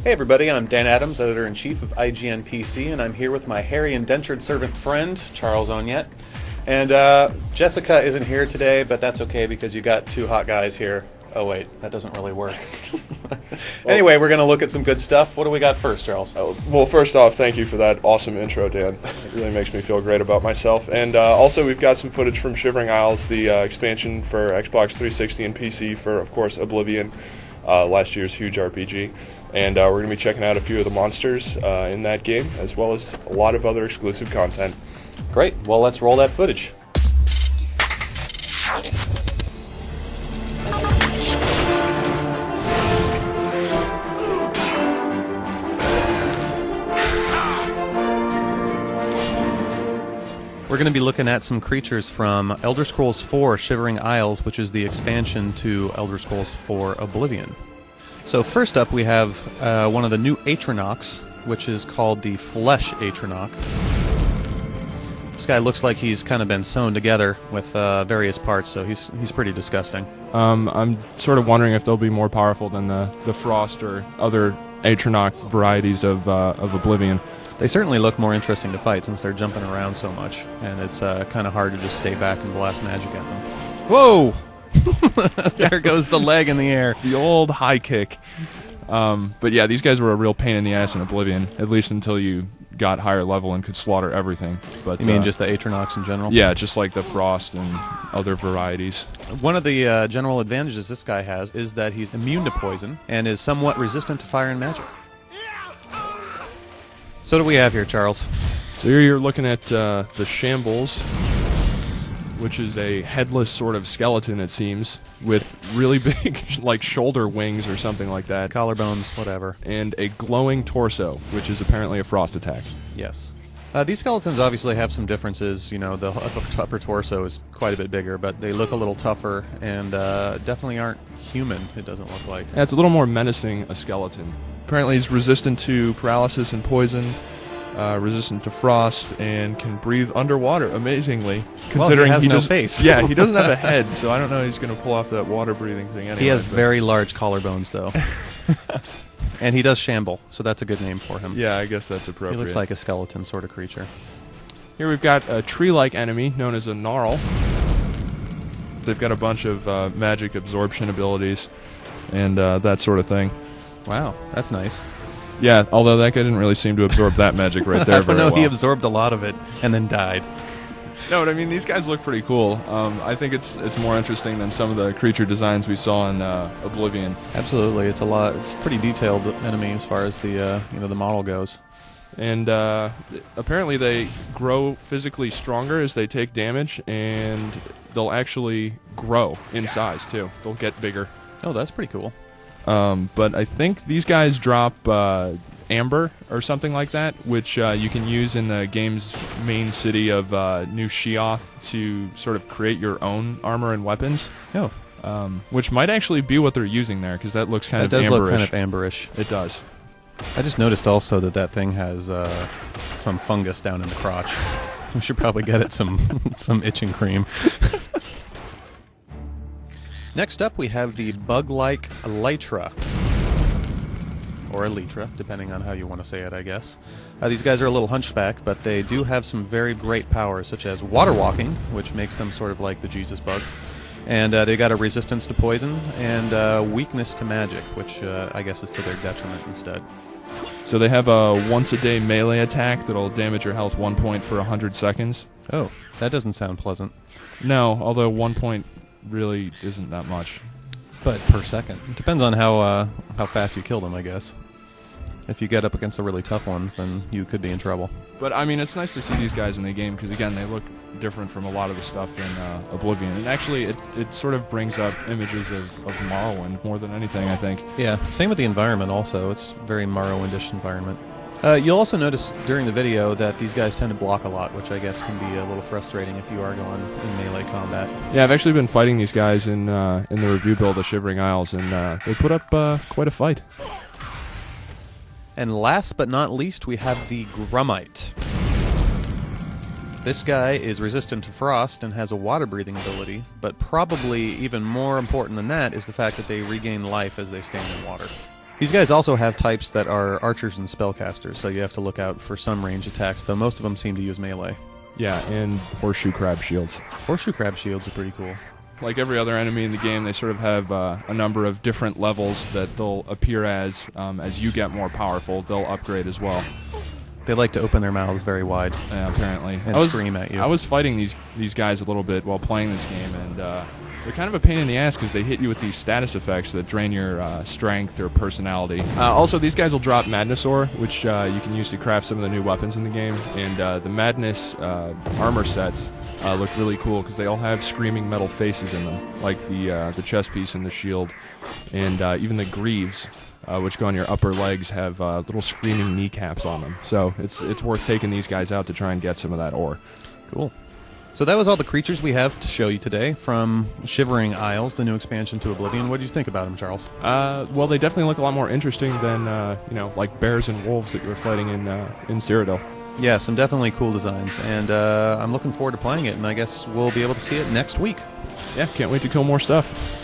Hey everybody, I'm Dan Adams, Editor-in-Chief of IGN PC, and I'm here with my hairy indentured servant friend, Charles Onyet. And Jessica isn't here today, but that's okay because you got two hot guys here. Oh wait, that doesn't really work. Anyway, we're going to look at some good stuff. What do we got first, Charles? Well, first off, thank you for that awesome intro, Dan. It really makes me feel great about myself. And also, we've got some footage from Shivering Isles, the expansion for Xbox 360 and PC for, of course, Oblivion, last year's huge RPG. And we're going to be checking out a few of the monsters in that game, as well as a lot of other exclusive content. Great. Well, let's roll that footage. We're going to be looking at some creatures from Elder Scrolls 4 Shivering Isles, which is the expansion to Elder Scrolls 4 Oblivion. So first up we have one of the new Atronachs, which is called the Flesh Atronach. This guy looks like he's kind of been sewn together with various parts, so he's pretty disgusting. I'm sort of wondering if they'll be more powerful than the Frost or other Atronach varieties of Oblivion. They certainly look more interesting to fight since they're jumping around so much, and it's kind of hard to just stay back and blast magic at them. Whoa! There goes the leg in the air. The old high kick. But yeah, these guys were a real pain in the ass in Oblivion, at least until you got higher level and could slaughter everything. But you mean just the Atronachs in general? Yeah, just like the Frost and other varieties. One of the general advantages this guy has is that he's immune to poison and is somewhat resistant to fire and magic. So what do we have here, Charles? So here you're looking at the Shambles, which is a headless sort of skeleton, it seems, with really big, like, shoulder wings or something like that. Collarbones, whatever. And a glowing torso, which is apparently a frost attack. Yes. These skeletons obviously have some differences. You know, the upper torso is quite a bit bigger, but they look a little tougher and definitely aren't human, it doesn't look like. Yeah, it's a little more menacing, a skeleton. Apparently he's resistant to paralysis and poison, resistant to frost, and can breathe underwater, amazingly. Considering he has no face. Yeah, he doesn't have a head, so I don't know he's going to pull off that water-breathing thing anyway. He has very large collarbones, though. And he does shamble, so that's a good name for him. Yeah, I guess that's appropriate. He looks like a skeleton sort of creature. Here we've got a tree-like enemy known as a Gnarl. They've got a bunch of magic absorption abilities and that sort of thing. Wow, that's nice. Yeah, although that guy didn't really seem to absorb that magic right there very well. He absorbed a lot of it and then died. No, but I mean, these guys look pretty cool. I think it's more interesting than some of the creature designs we saw in Oblivion. Absolutely, it's a pretty detailed enemy as far as the the model goes. And apparently they grow physically stronger as they take damage, and they'll actually grow in size too. They'll get bigger. Oh, that's pretty cool. But I think these guys drop amber or something like that, which you can use in the game's main city of New Sheoth to sort of create your own armor and weapons. Oh. Which might actually be what they're using there, because that looks kind of amberish. It does look kind of amberish. It does. I just noticed also that thing has some fungus down in the crotch. We should probably get it some itching cream. Next up, we have the bug-like elytra. Or elytra, depending on how you want to say it, I guess. These guys are a little hunchback, but they do have some very great powers, such as water walking, which makes them sort of like the Jesus bug. And they got a resistance to poison and weakness to magic, which I guess is to their detriment instead. So they have a once-a-day melee attack that'll damage your health 1 point for 100 seconds. Oh, that doesn't sound pleasant. No, although 1 point really isn't that much. But per second. It depends on how fast you kill them, I guess. If you get up against the really tough ones, then you could be in trouble. But, I mean, it's nice to see these guys in the game, because, again, they look different from a lot of the stuff in Oblivion. And actually, it sort of brings up images of Morrowind more than anything, I think. Yeah, same with the environment also. It's very Morrowind-ish environment. You'll also notice during the video that these guys tend to block a lot, which I guess can be a little frustrating if you are going in melee combat. Yeah, I've actually been fighting these guys in the review build of Shivering Isles, and they put up quite a fight. And last but not least, we have the Grummite. This guy is resistant to frost and has a water-breathing ability, but probably even more important than that is the fact that they regain life as they stand in water. These guys also have types that are archers and spellcasters, so you have to look out for some range attacks, though most of them seem to use melee. Yeah, and horseshoe crab shields. Horseshoe crab shields are pretty cool. Like every other enemy in the game, they sort of have a number of different levels that they'll appear as you get more powerful. They'll upgrade as well. They like to open their mouths very wide. Apparently. And scream at you. I was fighting these guys a little bit while playing this game, and they're kind of a pain in the ass because they hit you with these status effects that drain your strength or personality. Also, these guys will drop Madness ore, which you can use to craft some of the new weapons in the game. And the Madness armor sets look really cool because they all have screaming metal faces in them, like the chest piece and the shield, and even the greaves. Which go on your upper legs, have little screaming kneecaps on them. So it's worth taking these guys out to try and get some of that ore. Cool. So that was all the creatures we have to show you today from Shivering Isles, the new expansion to Oblivion. What did you think about them, Charles? Well, they definitely look a lot more interesting than like bears and wolves that you were fighting in Cyrodiil. Yeah, some definitely cool designs, and I'm looking forward to playing it, and I guess we'll be able to see it next week. Yeah, can't wait to kill more stuff.